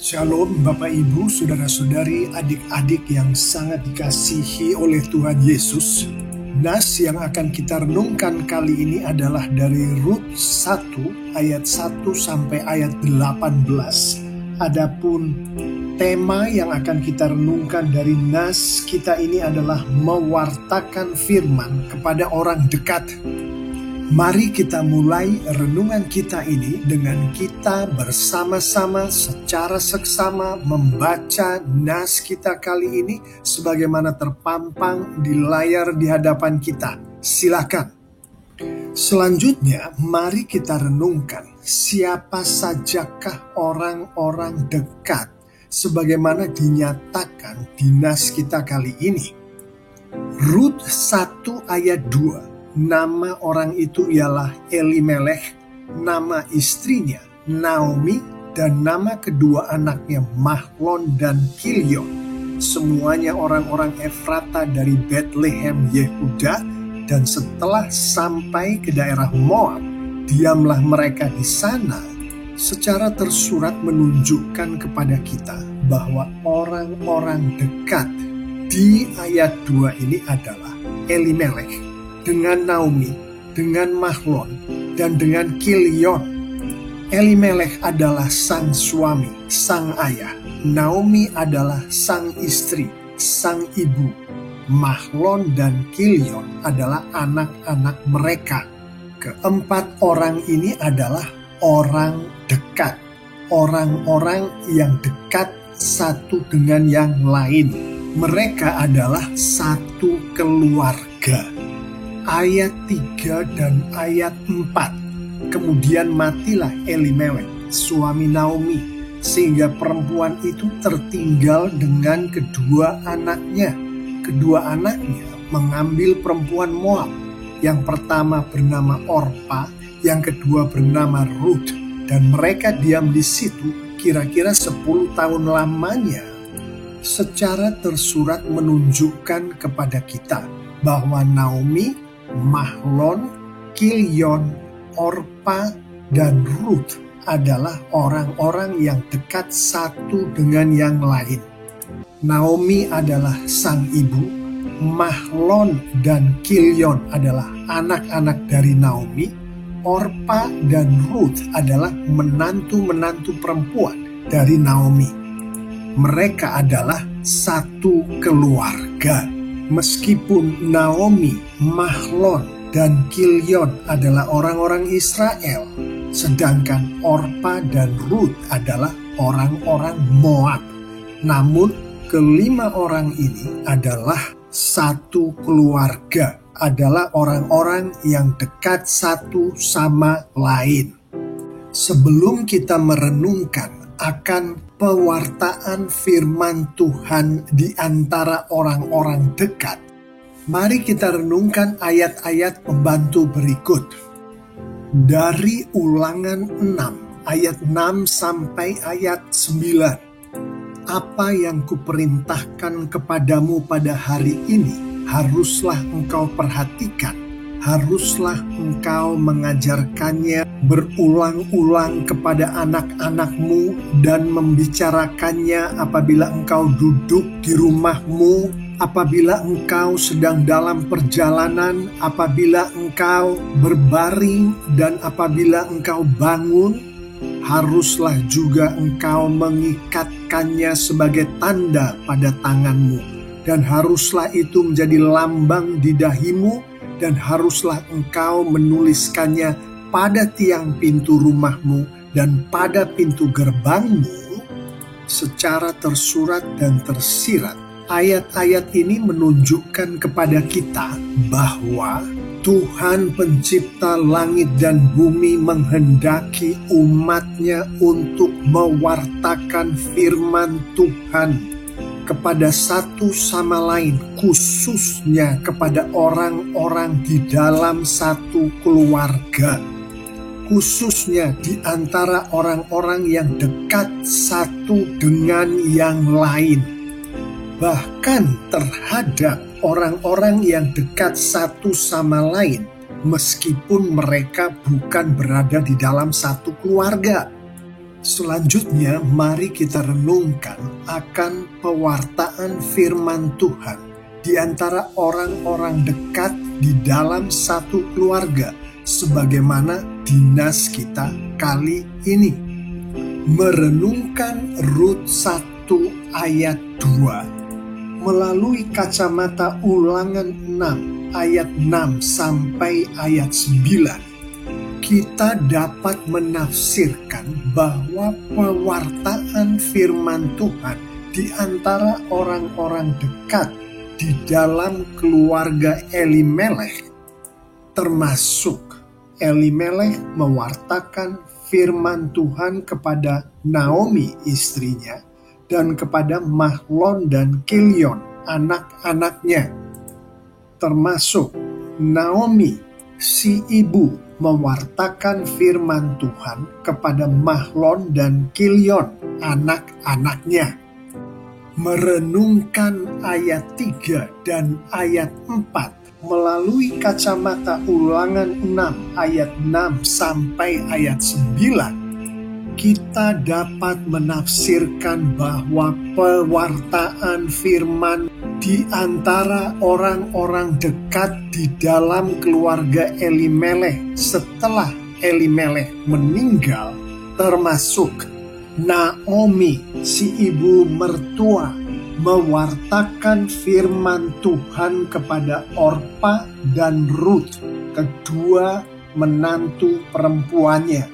Shalom Bapak Ibu, Saudara-saudari, adik-adik yang sangat dikasihi oleh Tuhan Yesus. Nas yang akan kita renungkan kali ini adalah dari Rut 1 ayat 1 sampai ayat 18. Adapun tema yang akan kita renungkan dari Nas kita ini adalah mewartakan firman kepada orang dekat. Mari kita mulai renungan kita ini dengan kita bersama-sama secara seksama membaca nas kita kali ini sebagaimana terpampang di layar di hadapan kita. Silakan. Selanjutnya, mari kita renungkan siapa sajakah orang-orang dekat sebagaimana dinyatakan di nas kita kali ini. Rut 1 ayat 2. Nama orang itu ialah Elimelech, nama istrinya Naomi, dan nama kedua anaknya Mahlon dan Kilion. Semuanya orang-orang Efrata dari Bethlehem, Yehuda, dan setelah sampai ke daerah Moab, diamlah mereka di sana. Secara tersurat menunjukkan kepada kita bahwa orang-orang dekat di ayat 2 ini adalah Elimelech, dengan Naomi, dengan Mahlon, dan dengan Kilion. Elimelech adalah sang suami, sang ayah. Naomi adalah sang istri, sang ibu. Mahlon dan Kilion adalah anak-anak mereka. Keempat orang ini adalah orang dekat. Orang-orang yang dekat satu dengan yang lain. Mereka adalah satu keluarga. Ayat 3 dan ayat 4. Kemudian matilah Elimelech, suami Naomi, sehingga perempuan itu tertinggal dengan kedua anaknya. Kedua anaknya mengambil perempuan Moab. Yang pertama bernama Orpa, yang kedua bernama Rut, dan mereka diam di situ kira-kira 10 tahun lamanya. Secara tersurat menunjukkan kepada kita bahwa Naomi, Mahlon, Kilion, Orpa, dan Rut adalah orang-orang yang dekat satu dengan yang lain. Naomi adalah sang ibu, Mahlon dan Kilion adalah anak-anak dari Naomi, Orpa dan Rut adalah menantu-menantu perempuan dari Naomi. Mereka adalah satu keluarga. Meskipun Naomi, Mahlon, dan Kilion adalah orang-orang Israel, sedangkan Orpa dan Rut adalah orang-orang Moab. Namun, kelima orang ini adalah satu keluarga, adalah orang-orang yang dekat satu sama lain. Sebelum kita merenungkan akan pewartaan firman Tuhan di antara orang-orang dekat, mari kita renungkan ayat-ayat pembantu berikut. Dari Ulangan 6, ayat 6 sampai ayat 9. Apa yang kuperintahkan kepadamu pada hari ini, haruslah engkau perhatikan, haruslah engkau mengajarkannya berulang-ulang kepada anak-anakmu dan membicarakannya apabila engkau duduk di rumahmu, apabila engkau sedang dalam perjalanan, apabila engkau berbaring, dan apabila engkau bangun. Haruslah juga engkau mengikatkannya sebagai tanda pada tanganmu, dan haruslah itu menjadi lambang di dahimu, dan haruslah engkau menuliskannya pada tiang pintu rumahmu dan pada pintu gerbangmu. Secara tersurat dan tersirat, ayat-ayat ini menunjukkan kepada kita bahwa Tuhan pencipta langit dan bumi menghendaki umatnya untuk mewartakan firman Tuhan kepada satu sama lain, khususnya kepada orang-orang di dalam satu keluarga, khususnya di antara orang-orang yang dekat satu dengan yang lain, bahkan terhadap orang-orang yang dekat satu sama lain, meskipun mereka bukan berada di dalam satu keluarga. Selanjutnya, mari kita renungkan akan pewartaan firman Tuhan di antara orang-orang dekat di dalam satu keluarga, sebagaimana dinas kita kali ini. Merenungkan Rut 1 ayat 2 melalui kacamata Ulangan 6 ayat 6 sampai ayat 9. Kita dapat menafsirkan bahwa pewartaan firman Tuhan di antara orang-orang dekat di dalam keluarga Elimelekh, termasuk Elimelekh mewartakan firman Tuhan kepada Naomi istrinya dan kepada Mahlon dan Kilion anak-anaknya, termasuk Naomi si ibu mewartakan firman Tuhan kepada Mahlon dan Kilion anak-anaknya. Merenungkan ayat 3 dan ayat 4 melalui kacamata Ulangan 6 ayat 6 sampai ayat 9, kita dapat menafsirkan bahwa pewartaan firman di antara orang-orang dekat di dalam keluarga Elimelekh setelah Elimelekh meninggal, termasuk Naomi si ibu mertua mewartakan firman Tuhan kepada Orpa dan Rut, kedua menantu perempuannya,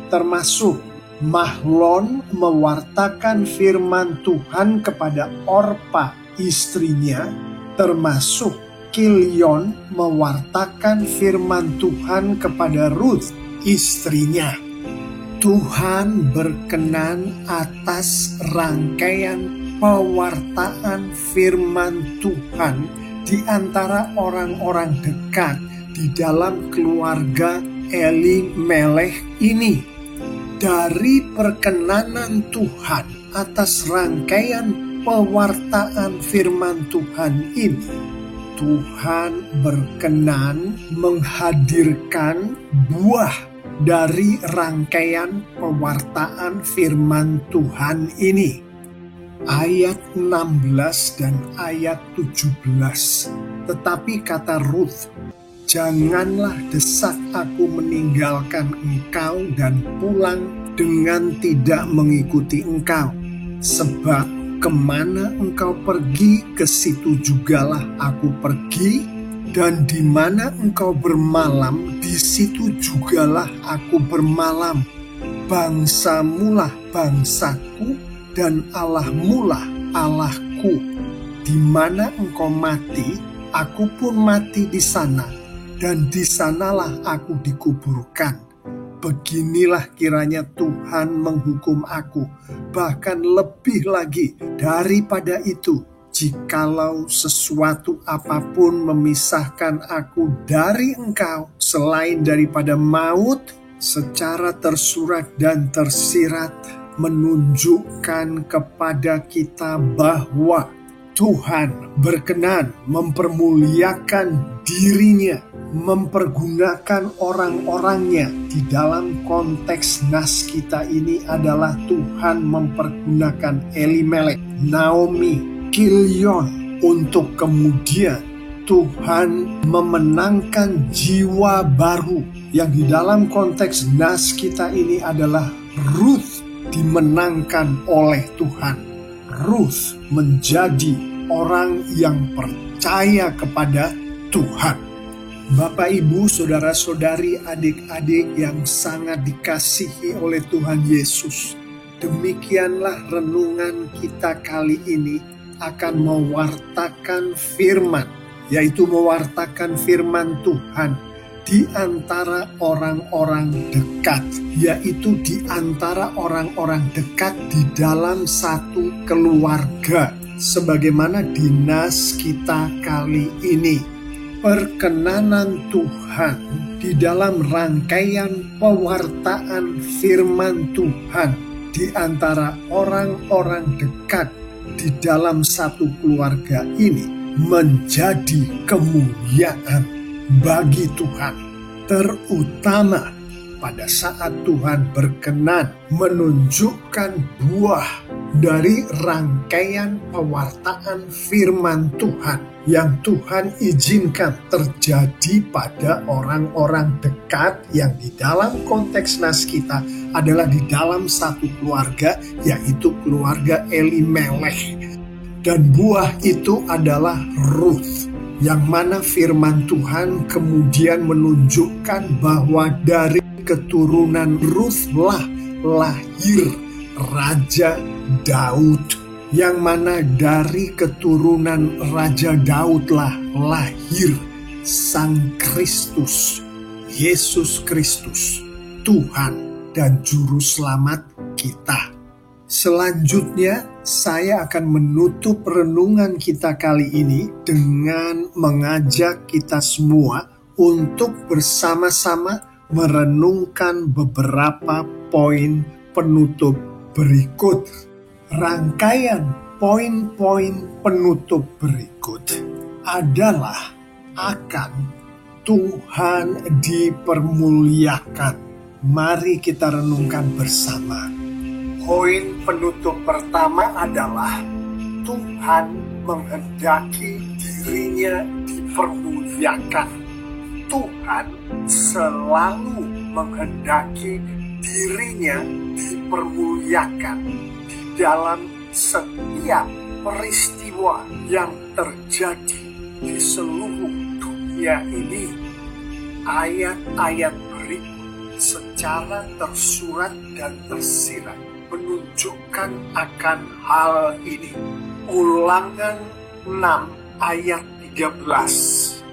termasuk Mahlon mewartakan firman Tuhan kepada Orpa istrinya, termasuk Kilion mewartakan firman Tuhan kepada Rut istrinya. Tuhan berkenan atas rangkaian pewartaan firman Tuhan di antara orang-orang dekat di dalam keluarga Elimelekh ini. Dari perkenanan Tuhan atas rangkaian pewartaan firman Tuhan ini, Tuhan berkenan menghadirkan buah dari rangkaian pewartaan firman Tuhan ini. Ayat 16 dan ayat 17. Tetapi kata Rut, "Janganlah desak aku meninggalkan engkau dan pulang dengan tidak mengikuti engkau. Sebab kemana engkau pergi, ke situ jugalah aku pergi. Dan di mana engkau bermalam, di situ jugalah aku bermalam. Bangsamulah bangsaku, dan Allahmulah Allahku. Di mana engkau mati, aku pun mati di sana, dan di sanalah aku dikuburkan. Beginilah kiranya Tuhan menghukum aku, bahkan lebih lagi daripada itu, jikalau sesuatu apapun memisahkan aku dari engkau selain daripada maut, secara tersurat dan tersirat menunjukkan kepada kita bahwa Tuhan berkenan mempermuliakan dirinya, mempergunakan orang-orangnya. Di dalam konteks nas kita ini adalah Tuhan mempergunakan Elimelekh, Naomi, Kilion, untuk kemudian Tuhan memenangkan jiwa baru, yang di dalam konteks nas kita ini adalah Ruth dimenangkan oleh Tuhan. Ruth menjadi orang yang percaya kepada Tuhan. Bapak, Ibu, saudara-saudari, adik-adik yang sangat dikasihi oleh Tuhan Yesus, demikianlah renungan kita kali ini akan mewartakan firman, yaitu mewartakan firman Tuhan di antara orang-orang dekat, yaitu di antara orang-orang dekat di dalam satu keluarga, sebagaimana dinas kita kali ini. Perkenanan Tuhan di dalam rangkaian pewartaan firman Tuhan di antara orang-orang dekat di dalam satu keluarga ini menjadi kemuliaan bagi Tuhan, terutama pada saat Tuhan berkenan menunjukkan buah dari rangkaian pewartaan firman Tuhan yang Tuhan izinkan terjadi pada orang-orang dekat yang di dalam konteks nas kita adalah di dalam satu keluarga, yaitu keluarga Elimelech. Dan buah itu adalah Ruth, yang mana firman Tuhan kemudian menunjukkan bahwa dari keturunan Ruth lah lahir Raja Daud, yang mana dari keturunan Raja Daud lah lahir Sang Kristus, Yesus Kristus, Tuhan dan Juru Selamat kita. Selanjutnya, saya akan menutup renungan kita kali ini dengan mengajak kita semua untuk bersama-sama merenungkan beberapa poin penutup berikut. Rangkaian poin-poin penutup berikut adalah akan Tuhan dipermuliakan. Mari kita renungkan bersama. Poin penutup pertama adalah Tuhan menghendaki dirinya dipermuliakan. Tuhan selalu menghendaki dirinya dipermuliakan di dalam setiap peristiwa yang terjadi di seluruh dunia ini. Ayat-ayat berikut secara tersurat dan tersirat menunjukkan akan hal ini. Ulangan 6 ayat 13.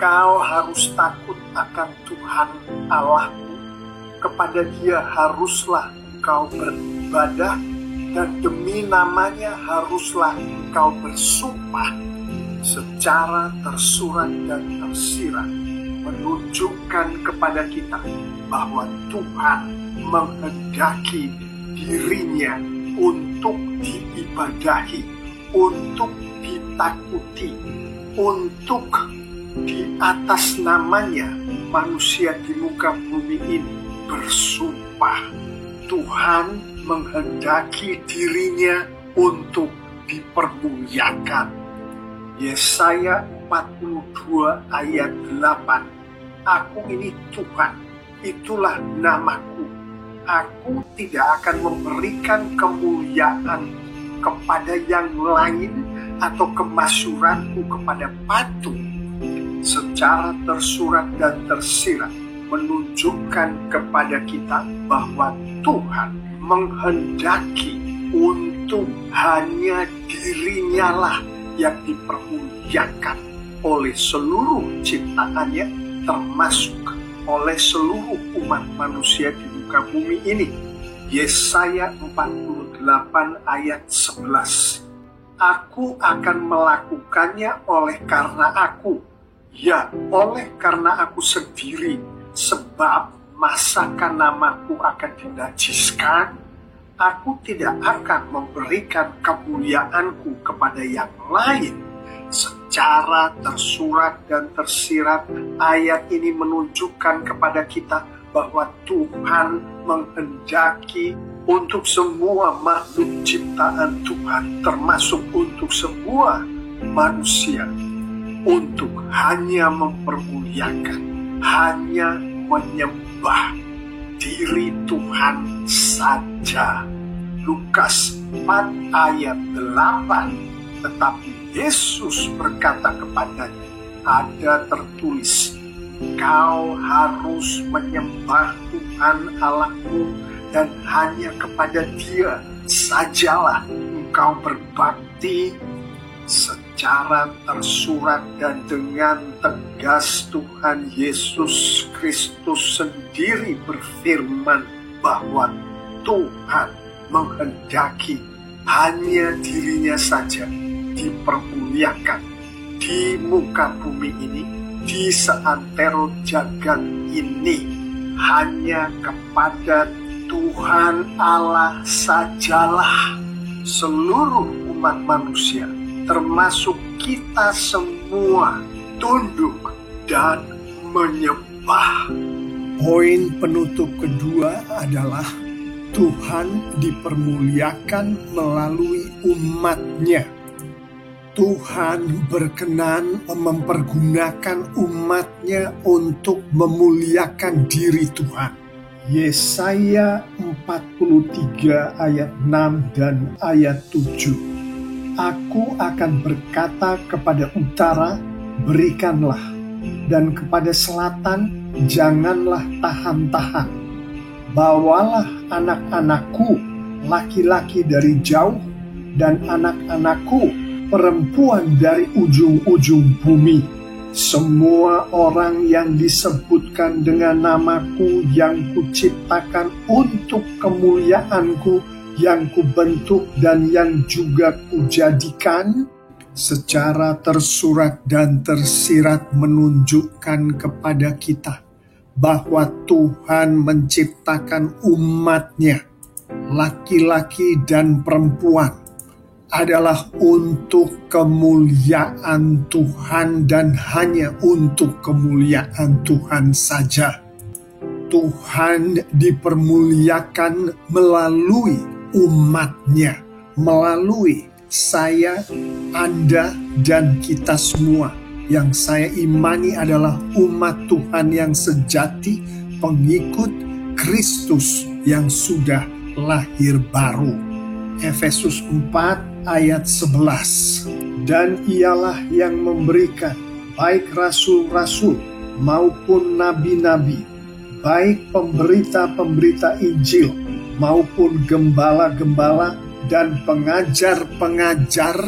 Engkau harus takut akan Tuhan Allahmu, kepada Dia haruslah engkau beribadah, dan demi namanya haruslah engkau bersumpah. Secara tersurat dan tersirat menunjukkan kepada kita bahwa Tuhan menghendaki dirinya untuk diibadahi, untuk ditakuti, untuk di atas namanya manusia di muka bumi ini bersumpah. Tuhan menghendaki dirinya untuk dipermuliakan. Yesaya 42 ayat 8. Aku ini Tuhan, itulah namaku. Aku tidak akan memberikan kemuliaan kepada yang lain atau kemasyuranku kepada patung. Secara tersurat dan tersirat menunjukkan kepada kita bahwa Tuhan menghendaki untuk hanya dirinya lah yang dipermuliakan oleh seluruh ciptaannya, termasuk oleh seluruh umat manusia di muka bumi ini. Yesaya 48 ayat 11. Aku akan melakukannya oleh karena aku, ya oleh karena aku sendiri, sebab masakan namaku akan dinajiskan. Aku tidak akan memberikan kemuliaanku kepada yang lain. Secara tersurat dan tersirat, ayat ini menunjukkan kepada kita bahwa Tuhan menghendaki untuk semua makhluk ciptaan Tuhan, termasuk untuk semua manusia, untuk hanya mempermuliakan, hanya menyembah diri Tuhan saja. Lukas 4 ayat 8. Tetapi Yesus berkata kepadanya, ada tertulis, kau harus menyembah Tuhan Allahmu dan hanya kepada Dia sajalah engkau berbakti. Secara tersurat dan dengan tegas Tuhan Yesus Kristus sendiri berfirman bahwa Tuhan menghendaki hanya dirinya saja dipermuliakan di muka bumi ini, di seantero jagat ini. Hanya kepada Tuhan Allah sajalah seluruh umat manusia, termasuk kita semua, tunduk dan menyembah. Poin penutup kedua adalah Tuhan dipermuliakan melalui umat-Nya. Tuhan berkenan mempergunakan umat-Nya untuk memuliakan diri Tuhan. Yesaya 43 ayat 6 dan ayat 7. Aku akan berkata kepada utara, berikanlah, dan kepada selatan, janganlah tahan-tahan. Bawalah anak-anakku laki-laki dari jauh, dan anak-anakku perempuan dari ujung-ujung bumi. Semua orang yang disebutkan dengan namaku yang kuciptakan untuk kemuliaanku, yang kubentuk dan yang juga kujadikan, secara tersurat dan tersirat menunjukkan kepada kita bahwa Tuhan menciptakan umat-Nya, laki-laki dan perempuan, adalah untuk kemuliaan Tuhan dan hanya untuk kemuliaan Tuhan saja. Tuhan dipermuliakan melalui umat-Nya, melalui saya, Anda, dan kita semua. Yang saya imani adalah umat Tuhan yang sejati, pengikut Kristus yang sudah lahir baru. Efesus 4 ayat 11. Dan ialah yang memberikan baik rasul-rasul maupun nabi-nabi, baik pemberita-pemberita Injil maupun gembala-gembala dan pengajar-pengajar,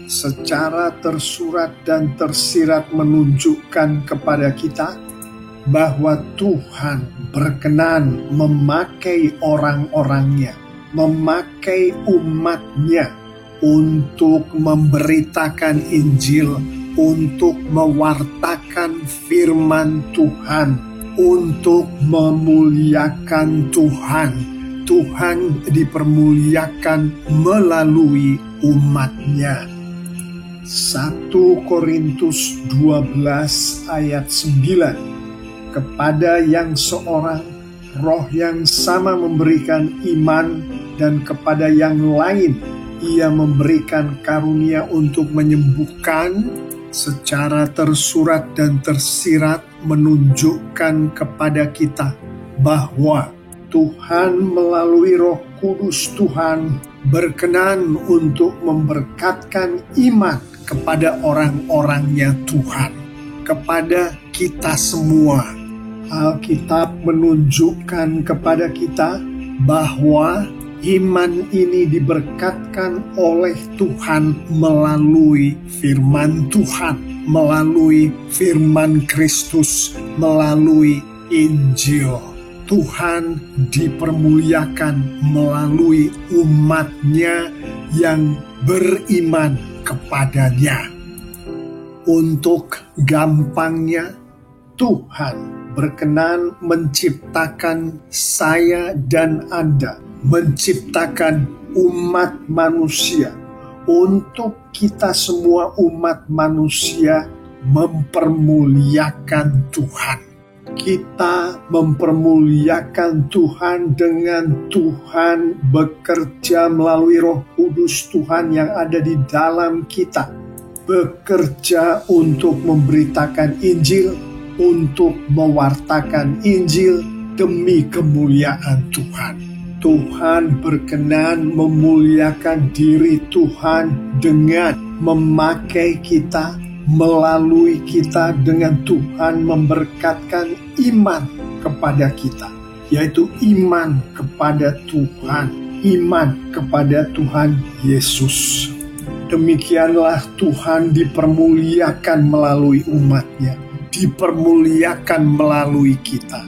secara tersurat dan tersirat menunjukkan kepada kita bahwa Tuhan berkenan memakai orang-orangnya, memakai umat-Nya untuk memberitakan Injil, untuk mewartakan firman Tuhan, untuk memuliakan Tuhan. Tuhan dipermuliakan melalui umat-Nya. 1 Korintus 12 ayat 9. Kepada yang seorang, roh yang sama memberikan iman, dan kepada yang lain ia memberikan karunia untuk menyembuhkan. Secara tersurat dan tersirat menunjukkan kepada kita bahwa Tuhan melalui Roh Kudus Tuhan berkenan untuk memberkatkan iman kepada orang-orangnya Tuhan, kepada kita semua. Alkitab menunjukkan kepada kita bahwa iman ini diberkatkan oleh Tuhan melalui firman Tuhan, melalui firman Kristus, melalui Injil. Tuhan dipermuliakan melalui umat-Nya yang beriman kepadanya. Untuk gampangnya, Tuhan berkenan menciptakan saya dan Anda, menciptakan umat manusia, untuk kita semua umat manusia mempermuliakan Tuhan. Kita mempermuliakan Tuhan dengan Tuhan bekerja melalui Roh Kudus Tuhan yang ada di dalam kita, bekerja untuk memberitakan Injil, untuk mewartakan Injil demi kemuliaan Tuhan. Tuhan berkenan memuliakan diri Tuhan dengan memakai kita, melalui kita, dengan Tuhan memberkatkan iman kepada kita, yaitu iman kepada Tuhan, iman kepada Tuhan Yesus. Demikianlah Tuhan dipermuliakan melalui umat-Nya, dipermuliakan melalui kita.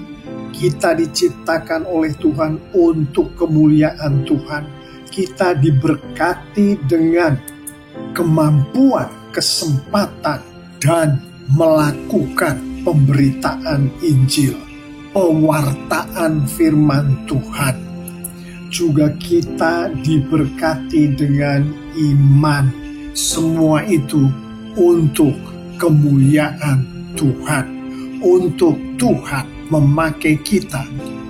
Kita diciptakan oleh Tuhan untuk kemuliaan Tuhan. Kita diberkati dengan kemampuan, kesempatan, dan melakukan pemberitaan Injil, pewartaan firman Tuhan. Juga kita diberkati dengan iman. Semua itu untuk kemuliaan Tuhan, untuk Tuhan memakai kita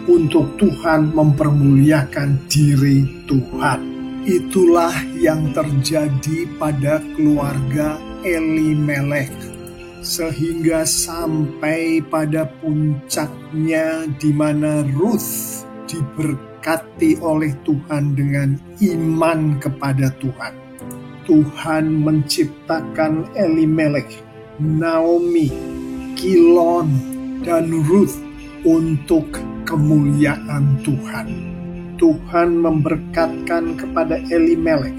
untuk Tuhan mempermuliakan diri Tuhan. Itulah yang terjadi pada keluarga Elimelek, sehingga sampai pada puncaknya di mana Ruth diberkati oleh Tuhan dengan iman kepada Tuhan. Tuhan menciptakan Elimelek, Naomi, Kilon, dan Ruth untuk kemuliaan Tuhan. Tuhan memberkatkan kepada Elimelek,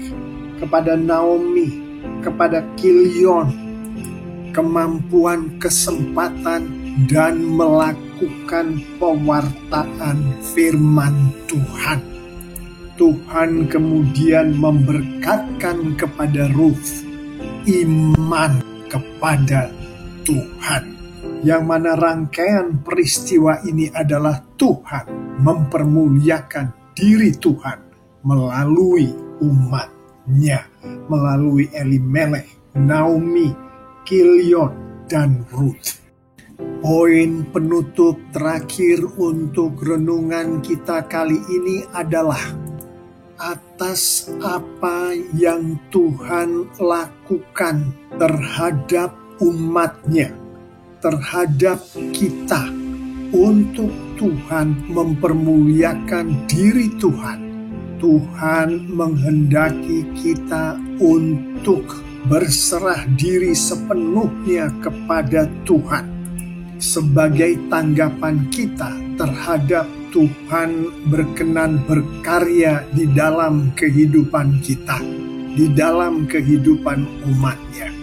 kepada Naomi, kepada Kilion, kemampuan, kesempatan, dan melakukan pewartaan firman Tuhan. Tuhan kemudian memberkatkan kepada Ruth iman kepada Tuhan, yang mana rangkaian peristiwa ini adalah Tuhan mempermuliakan diri Tuhan melalui umatnya, melalui Elimelek, Naomi, Kilion, dan Ruth. Poin penutup terakhir untuk renungan kita kali ini adalah atas apa yang Tuhan lakukan terhadap umatnya, terhadap kita, untuk Tuhan mempermuliakan diri Tuhan. Tuhan menghendaki kita untuk berserah diri sepenuhnya kepada Tuhan sebagai tanggapan kita terhadap Tuhan berkenan berkarya di dalam kehidupan kita, di dalam kehidupan umatnya.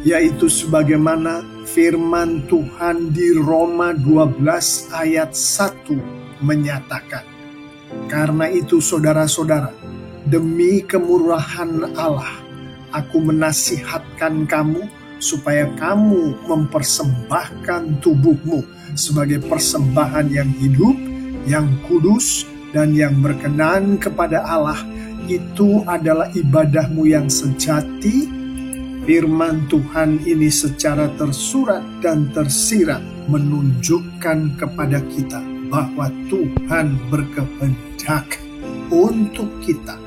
Yaitu sebagaimana firman Tuhan di Roma 12 ayat 1 menyatakan, "Karena itu saudara-saudara, demi kemurahan Allah, aku menasihatkan kamu supaya kamu mempersembahkan tubuhmu sebagai persembahan yang hidup, yang kudus, dan yang berkenan kepada Allah. Itu adalah ibadahmu yang sejati." Firman Tuhan ini secara tersurat dan tersirat menunjukkan kepada kita bahwa Tuhan berkehendak untuk kita,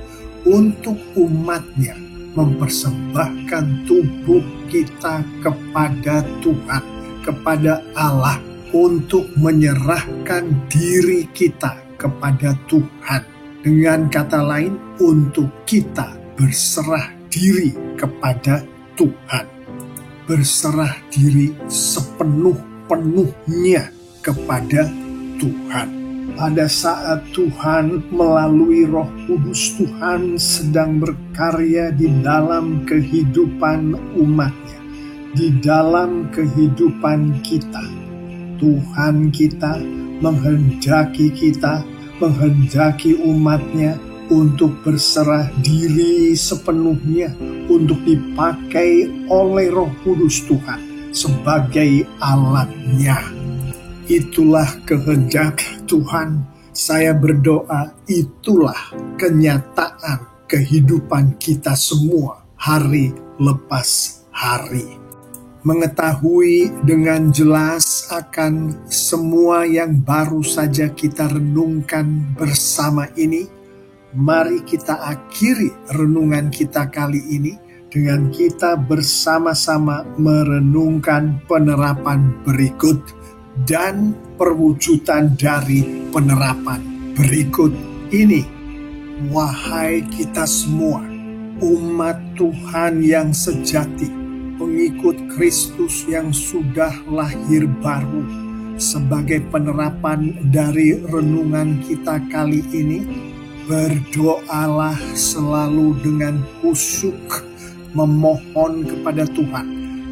untuk umatnya, mempersembahkan tubuh kita kepada Tuhan, kepada Allah, untuk menyerahkan diri kita kepada Tuhan. Dengan kata lain, untuk kita berserah diri kepada Tuhan, berserah diri sepenuh-penuhnya kepada Tuhan. Pada saat Tuhan melalui Roh Kudus Tuhan sedang berkarya di dalam kehidupan umatnya, di dalam kehidupan kita, Tuhan kita menghendaki umatnya untuk berserah diri sepenuhnya, untuk dipakai oleh Roh Kudus Tuhan sebagai alatnya. Itulah kehendak Tuhan. Saya berdoa itulah kenyataan kehidupan kita semua hari lepas hari. Mengetahui dengan jelas akan semua yang baru saja kita renungkan bersama ini, mari kita akhiri renungan kita kali ini dengan kita bersama-sama merenungkan penerapan berikut dan perwujudan dari penerapan berikut ini. Wahai kita semua, umat Tuhan yang sejati, pengikut Kristus yang sudah lahir baru, sebagai penerapan dari renungan kita kali ini, berdoalah selalu dengan khusyuk, memohon kepada Tuhan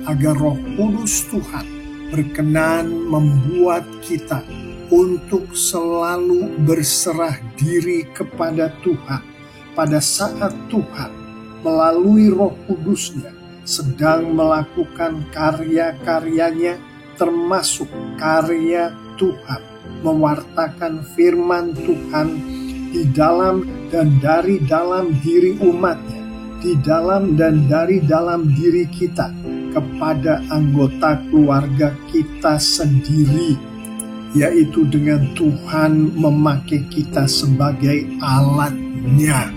agar Roh Kudus Tuhan berkenan membuat kita untuk selalu berserah diri kepada Tuhan pada saat Tuhan melalui Roh Kudus-Nya sedang melakukan karya-karyanya, termasuk karya Tuhan mewartakan firman Tuhan di dalam dan dari dalam diri umatnya, di dalam dan dari dalam diri kita, kepada anggota keluarga kita sendiri, yaitu dengan Tuhan memakai kita sebagai alatnya.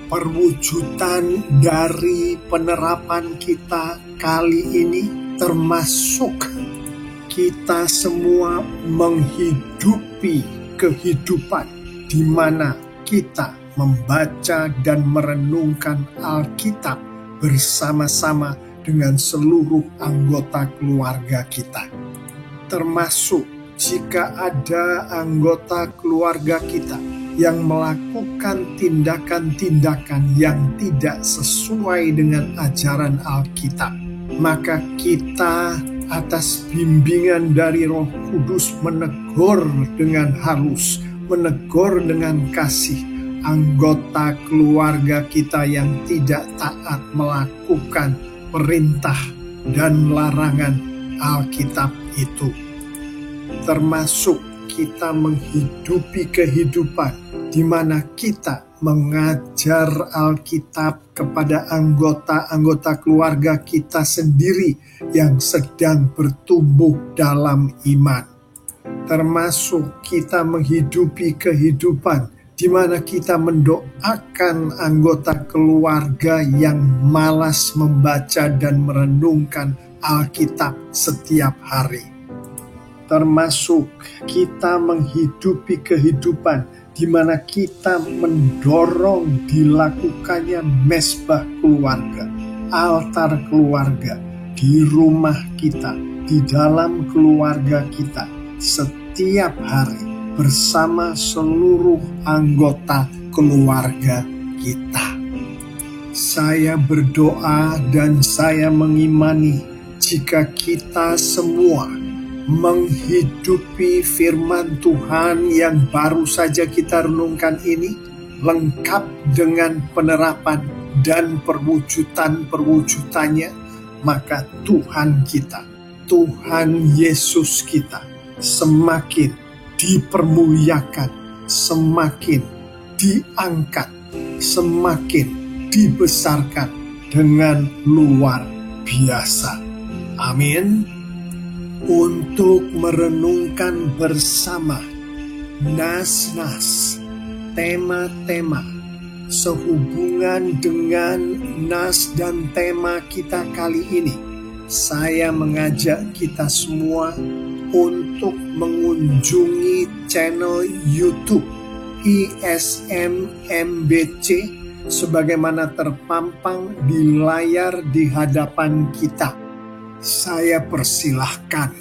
Perwujudan dari penerapan kita kali ini termasuk kita semua menghidupi kehidupan di mana kita membaca dan merenungkan Alkitab bersama-sama dengan seluruh anggota keluarga kita. Termasuk jika ada anggota keluarga kita yang melakukan tindakan-tindakan yang tidak sesuai dengan ajaran Alkitab, maka kita atas bimbingan dari Roh Kudus menegur dengan halus, menegur dengan kasih anggota keluarga kita yang tidak taat melakukan perintah dan larangan Alkitab itu. Termasuk kita menghidupi kehidupan di mana kita mengajar Alkitab kepada anggota-anggota keluarga kita sendiri yang sedang bertumbuh dalam iman. Termasuk kita menghidupi kehidupan di mana kita mendoakan anggota keluarga yang malas membaca dan merenungkan Alkitab setiap hari. Termasuk kita menghidupi kehidupan di mana kita mendorong dilakukannya mezbah keluarga, altar keluarga di rumah kita, di dalam keluarga kita setiap hari bersama seluruh anggota keluarga kita. Saya berdoa dan saya mengimani jika kita semua menghidupi firman Tuhan yang baru saja kita renungkan ini, lengkap dengan penerapan dan perwujudannya, maka Tuhan kita, Tuhan Yesus kita semakin dipermuliakan, semakin diangkat, semakin dibesarkan dengan luar biasa. Amin. Untuk merenungkan bersama nas-nas, tema-tema sehubungan dengan nas dan tema kita kali ini, saya mengajak kita semua untuk mengunjungi channel YouTube ISM MBC sebagaimana terpampang di layar di hadapan kita. Saya persilahkan